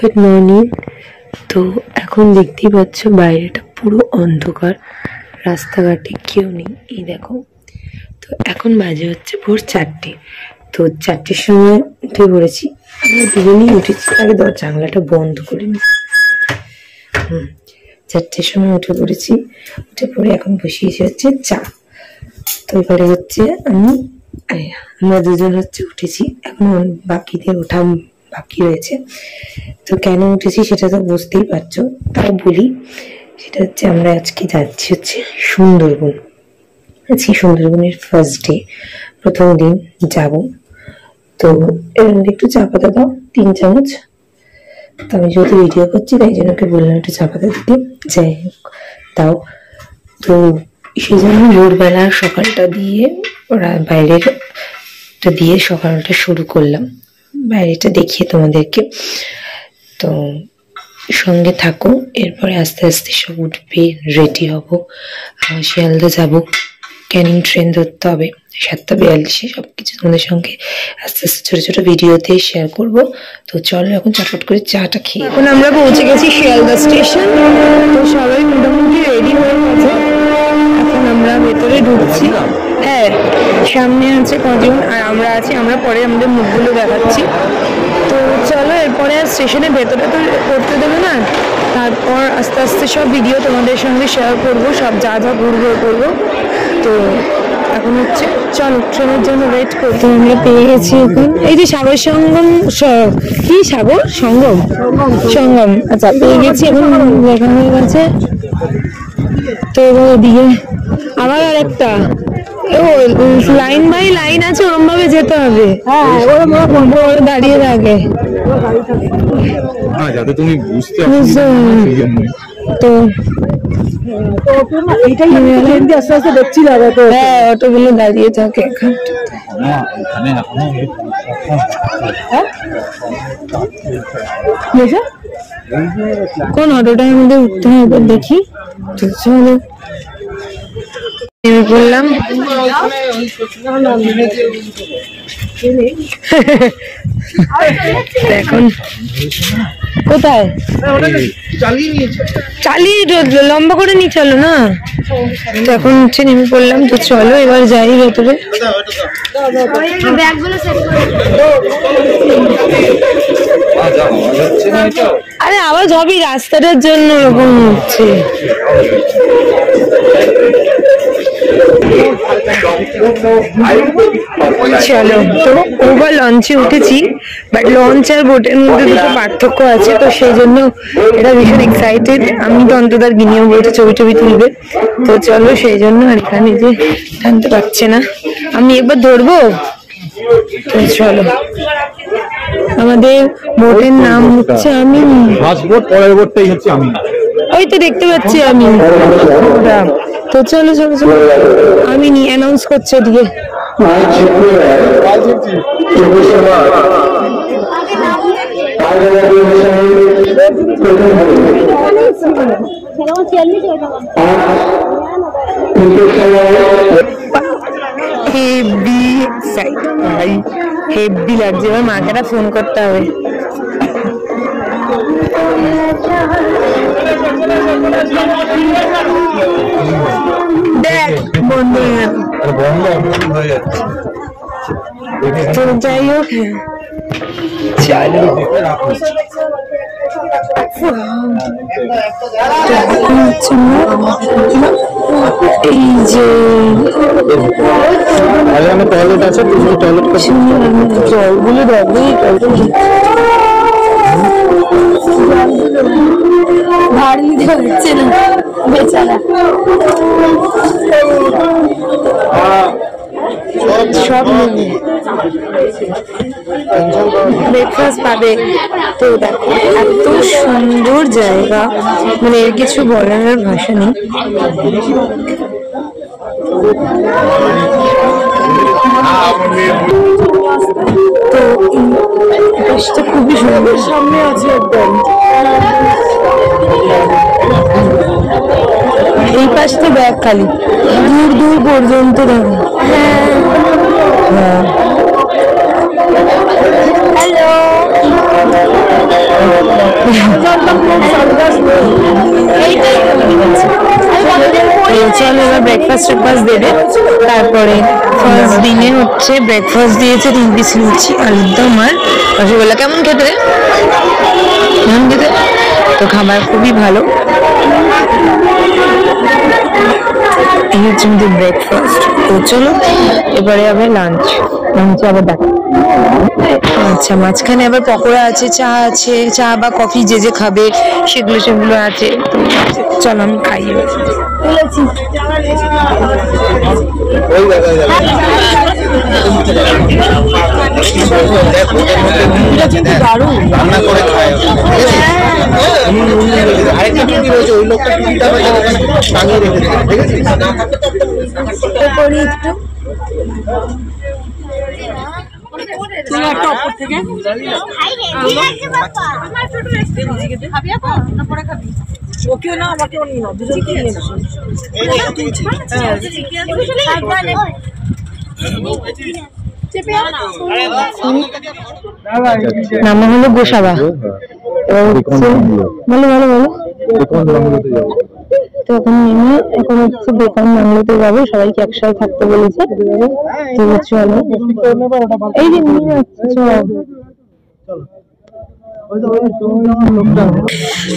Good morning. তো এখন দেখতেই পাচ্ছ বাইরেটা পুরো অন্ধকার, রাস্তাঘাটে কেউ নেই। এই দেখো, তো এখন বাজে হচ্ছে ভোর 4টে। তো 4টের সময় উঠে পড়েছি, আমরা দুজনেই উঠেছি। আগে জানলাটা বন্ধ করে নি। 4টের সময় উঠে পড়েছি, উঠে পড়ে এখন বসিয়েছি হচ্ছে চা। তো এবারে হচ্ছে আমরা দুজন হচ্ছে উঠেছি, এখন বাকিদের ওঠা বাকি রয়েছে। তো কেন উঠেছি সেটা তো বুঝতেই পারছো, তাও বলি। সেটা হচ্ছে আমরা আজকে যাচ্ছি হচ্ছে সুন্দরবন। আজকে সুন্দরবনের ফার্স্ট ডে, প্রথম দিন যাব। তো একটু চা পাতা দাও 3 চামচ। তো আমি যেহেতু ভিডিও করছি তাই জন্য ওকে বললাম একটু চা পাতা দিতে, যাই হোক দাও। তো সেই জন্য ভোরবেলা সকালটা দিয়ে ওরা বাইরেটা দিয়ে সকালটা শুরু করলাম, বাইরেটা দেখিয়ে তোমাদেরকে। তো সঙ্গে থাকো, এরপরে আস্তে আস্তে সব উঠবে, রেডি হব, শিয়ালদা যাব, ক্যানিং ট্রেন ধরতে হবে 7:42। সবকিছু তোমাদের সঙ্গে আস্তে আস্তে ছোট ছোট ভিডিওতে শেয়ার করব। তো চলো এখন চটপট করে চাটা খেয়ে। এখন আমরা পৌঁছে গেছি শিয়ালদা স্টেশন। তো সবাই মোটামুটি রেডি হয়ে গেছে, এখন আমরা ভেতরে ঢুকছি। হ্যাঁ, সামনে আছে কজন আর আমরা আছি, আমরা পরে আমাদের মুখগুলো দেখাচ্ছি। তো চলো, এরপরে স্টেশনে ভেতরে তো করতে দেবে না, তারপর আস্তে আস্তে সব ভিডিও তোমাদের সঙ্গে শেয়ার করব, সব যা যা ঘুরবো করবো। তো এখন হচ্ছে চলো ট্রেনের জন্য ওয়েট করতে। আমরা পেয়ে গেছি এখন এই যে সাগর সঙ্গম, কি সাগর সঙ্গম, সঙ্গম। আচ্ছা, পেয়ে গেছি, এখন দেখা হয়ে গেছে। তো ওদিকে আবার আর একটা লাইন বাই লাইন আছে, ওরম ভাবে যেতে হবে। দাঁড়িয়ে থাকে যাতে তুমি বুঝতে তো আস্তে আস্তে দেখছি না। হ্যাঁ, অটোগুলো দাঁড়িয়ে থাকে কোন অটোটার মধ্যে উঠতে হবে দেখি। তো চলো বললাম এখন কোথায় চালিয়ে লম্বা করে নিয়ে চলো না। তো এখন হচ্ছে নেমে পড়লাম। তো চলো এবার যাই ভেতরে। আরে আওয়াজ হবে, রাস্তাটার জন্য ওরকম হচ্ছে। চলো, তো ওভার লঞ্চে উঠেছি, বাট লঞ্চ আর বোটের মধ্যে দুটো পার্থক্য আছে। তো সেই জন্য এটা ভীষণ এক্সাইটেড। আমি তো অন্তত গিনিও বলতে ছবি টবি তুলবে। তো চলো সেই জন্য, আর এখানে যে টানতে পারছে না, আমি একবার ধরবো। তো চলো, আমাদের বোটের নাম হচ্ছে আমি, ওই তো দেখতে পাচ্ছি আমি। তো চলো চলো চলো, আমি অ্যানাউন্স করছি ওদিকে। হেভি লাগছে, এবার মাকে ফোন করতে হবে। দেখ বন্ধ হয়ে যাচ্ছে। তো যাই হোক, চলো এই যে টয়লেট আছে, জলগুলো দেখবে, ভারী হচ্ছে না বেচারা। সব ব্রেকফাস্ট পাবে। তো দেখো এত সুন্দর জায়গা, মানে এর কিছু বলার ভাষা নেই। তো এটা খুবই সুন্দর, সামনে আছে একদম। এই পাশটা ব্যাগ খালি, দূর দূর পর্যন্ত দেখো। হ্যালো, চলো এবার ব্রেকফাস্ট দেবে। তারপরে ফার্স্ট দিনে হচ্ছে ব্রেকফাস্ট দিয়েছে 3 পিস লুচি, আলুর দম আর রসগোল্লা। কেমন খেতে? তো খাবার খুবই ভালো। এই হচ্ছে আমাদের ব্রেকফাস্ট। তো চলো এবারে আবার লাঞ্চে আবার দেখা। আচ্ছা, মাঝখানে আবার পকোড়া আছে, চা বা কফি যে যে খাবে সেগুলো আছে। চলো আমি খাই। রান্না করে খায়। আরেকটা টুকি রয়েছে, ওই লোকটা টুকিটা টাঙিয়ে রেখেছে, ঠিক আছে? নাম হলো গোসাবা। বলো বলো বলো। তো এখন হচ্ছে বেকার বাংলোতে যাবো, সবাইকে একসাথে থাকতে বলেছে। চলো এই দিন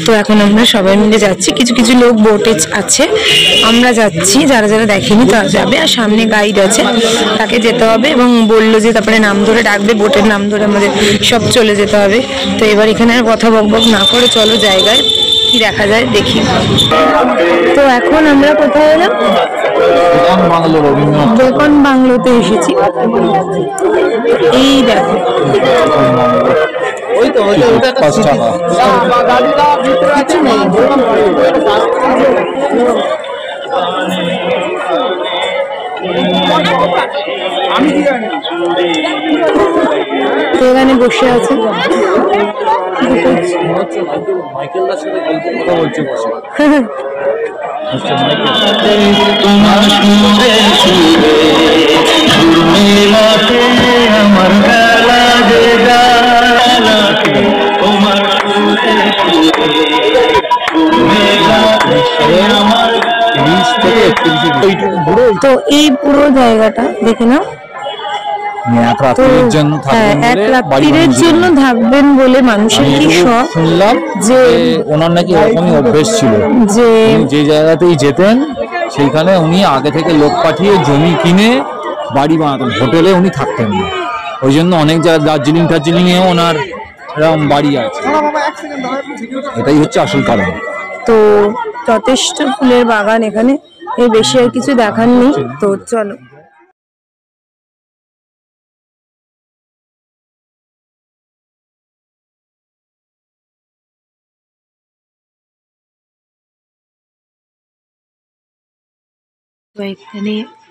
তো এখন আমরা সবাই মিলে যাচ্ছি। কিছু কিছু লোক বোটে আছে, আমরা যাচ্ছি। যারা যারা দেখেনি তারা যাবে, আর সামনে গাইড আছে, তাকে যেতে হবে। এবং বললো যে তারপরে নাম ধরে ডাকবে, বোটের নাম ধরে আমাদের সব চলে যেতে হবে। তো এবার এখানে আর কথা বকবক না করে চলো জায়গায় কি দেখা যায় দেখি। তো এখন আমরা কোথায় এলাম? বেকন বাংলোতে এসেছি। এই দেখো এখানে বসে আছে। তো এই পুরো জায়গাটা দেখে না, এক রাত্রির জন্য থাকবেন বলে মানুষের কি শখ। শুনলাম যে ওনার নাকি এরকমই অভ্যেস ছিল যে জায়গাতেই যেতেন সেইখানে উনি আগে থেকে লোক পাঠিয়ে জমি কিনে বাড়ি বানাতেন, হোটেলে উনি থাকতেন না। ওই জন্য অনেক জায়গায় দার্জিলিং এও ওনার এরকম বাড়ি আছে। এটাই হচ্ছে আসল কারণ। তো যথেষ্ট ফুলের বাগান এখানে, এর বেশি আর কিছু দেখার নেই। তো চলো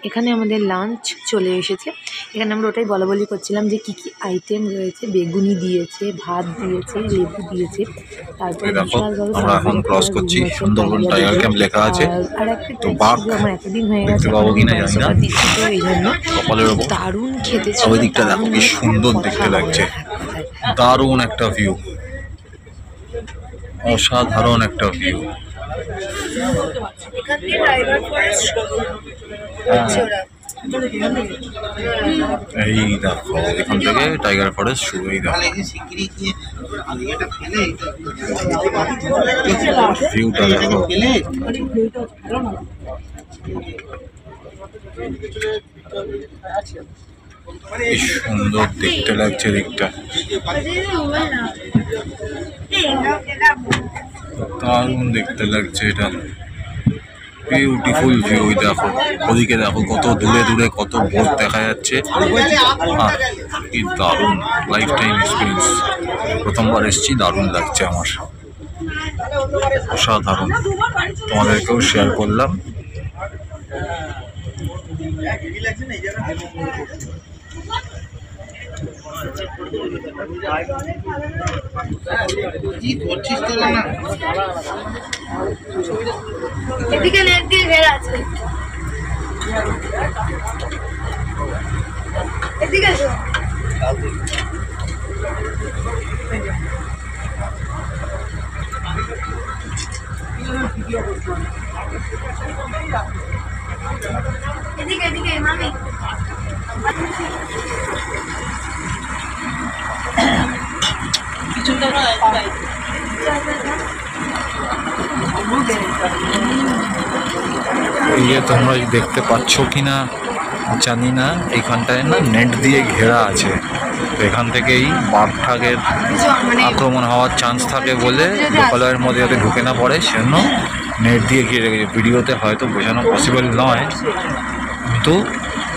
এখানে আমাদের লাঞ্চ চলে এসেছে। এখানে আমরা ওটাই বলাবলি করছিলাম যে কি কি আইটেম রয়েছে। বেগুনি দিয়েছে, ভাত দিয়েছে, লেবু দিয়েছে, তারপরে আমরা এখন ক্রস করছি সুন্দরবন টাইগার ক্যাম্প লেখা আছে। তো বাঘ আমার এতদিন হয়ে গেছে দেখতে পাবো কিনা জানি না, এই জন্য কপালের উপর দারুণ খেতে ছিল। ওই দিকটা দেখো কি সুন্দর দেখতে লাগছে, দারুণ একটা ভিউ, অসাধারণ একটা ভিউ। এই দেখো এখান থেকে টাইগার ফরেস্ট শুরু। এই দেখো ভিউটা দেখো, কি সুন্দর দেখতে লাগছে দিকটা, দারুণ দেখতে লাগছে এটা, বিউটিফুল ভিউ। দেখো ওদিকে দেখো কত দূরে দূরে কত বোট দেখা যাচ্ছে। কি দারুণ লাইফ টাইম এক্সপিরিয়েন্স, প্রথমবার এসেছি, দারুণ লাগছে আমার, অসাধারণ। তোমাদেরকেও শেয়ার করলাম। এদিকে নেট দিয়ে ঘেরা আছে, এদিকে এসো। এদিকে এদিকে মামি ये তোমরা দেখতে পাচ্ছ কিনা জানি না, এইখানটায় না নেট দিয়ে ঘেরা আছে, তো এখান থেকেই বাঘ ঠাগের আক্রমণ হওয়ার চান্স থাকে বলে লোকালয়ের মধ্যে যাতে ঢুকে না পড়ে সেজন্য নেট দিয়ে ঘিরে রেখেছে। ভিডিওতে হয়তো বোঝানো পসিবল নয়, কিন্তু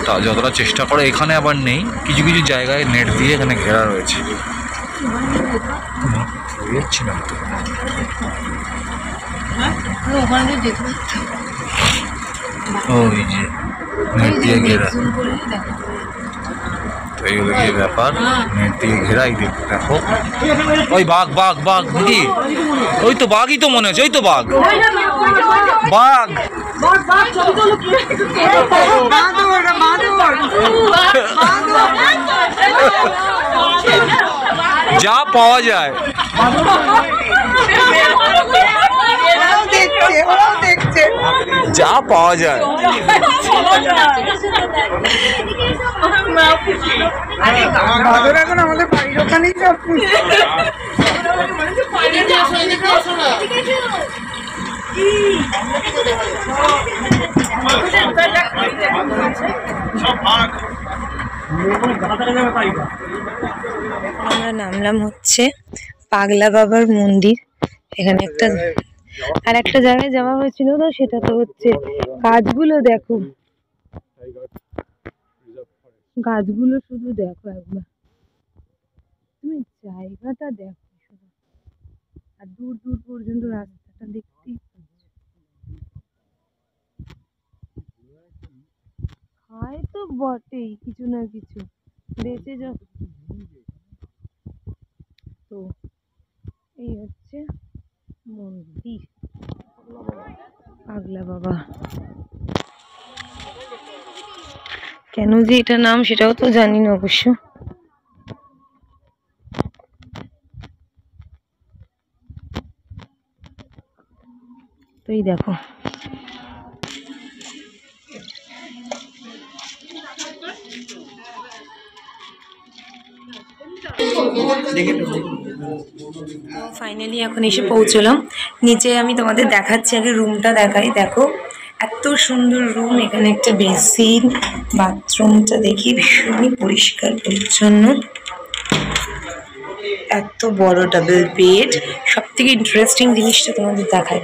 তা যতটা চেষ্টা করে এখানে আবার নেই, কিছু কিছু জায়গায় নেট দিয়ে এখানে ঘেরা রয়েছে। বুঝছিলাম তো ওই যে নেট দিয়ে ঘেরা, তো এই হলো গিয়ে ব্যাপার, নেট দিয়ে ঘেরাই দেখো। ওই বাঘ বাঘ বাঘ কি, ওই তো বাঘই তো মনে হচ্ছে, ওই তো বাঘ বাঘ যা পাওয়া যায় যা পাওয়া যায়। এখন আমাদের বাড়ির ওখানেই সব আমরা নামলাম হচ্ছে পাগলা বাবার মন্দির। এখানে একটা আর একটা জায়গায় যাওয়া হয়েছিল, তো সেটা তো হচ্ছে গাছগুলো দেখো, গাছগুলো শুধু দেখো একবার, তুমি জায়গাটা দেখো শুধু, আর দূর দূর পর্যন্ত রাস্তাটা দেখতেই পাচ্ছ। খায় তো বটেই কিছু না কিছু, বেঁচে যা। তো এই হচ্ছে মন্দির পাগলা বাবা। কেন যে এটা নাম সেটাও তো জানি না অবশ্য। তো এই দেখো, ফাইনালি এখন এসে পৌঁছলাম নিচে। আমি তোমাদের দেখাচ্ছি, আগে রুমটা দেখাই। দেখো এত সুন্দর রুম, এখানে একটা বেসিন, বাথরুমটা দেখি ভীষণই পরিষ্কার পরিচ্ছন্ন, এত বড় ডাবল বেড। সব থেকে ইন্টারেস্টিং জিনিসটা তোমাদের দেখাই,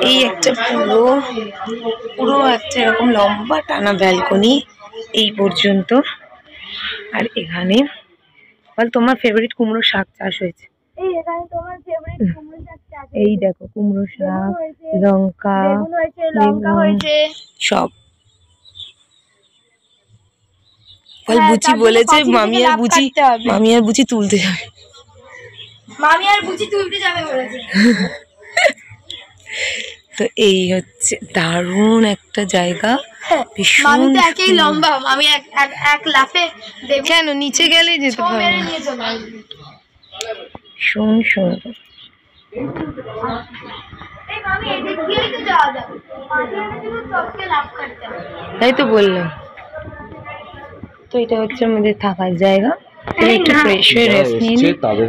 এই একটা পুরো একটা এরকম লম্বা টানা ব্যালকনি এই পর্যন্ত। আর এখানে বল তোমার ফেভারিট কুমড়ো শাক চাষ হয়েছে, এই দেখো কুমড়ো শাক, লঙ্কা সব। বল বুচি বলেছে মামি আর বুচি তুলতে যাবে, তো এই হচ্ছে দারুণ একটা জায়গা, ভীষণ লম্বা। আমি এক লাফে কেন নিচে গেলে যেতে পারবো, ভীষণ সুন্দর। তাই তো বললাম। তো এটা হচ্ছে আমাদের থাকার জায়গা, একটু ফ্রেশ হয়ে রেস্ট নিয়ে তারপর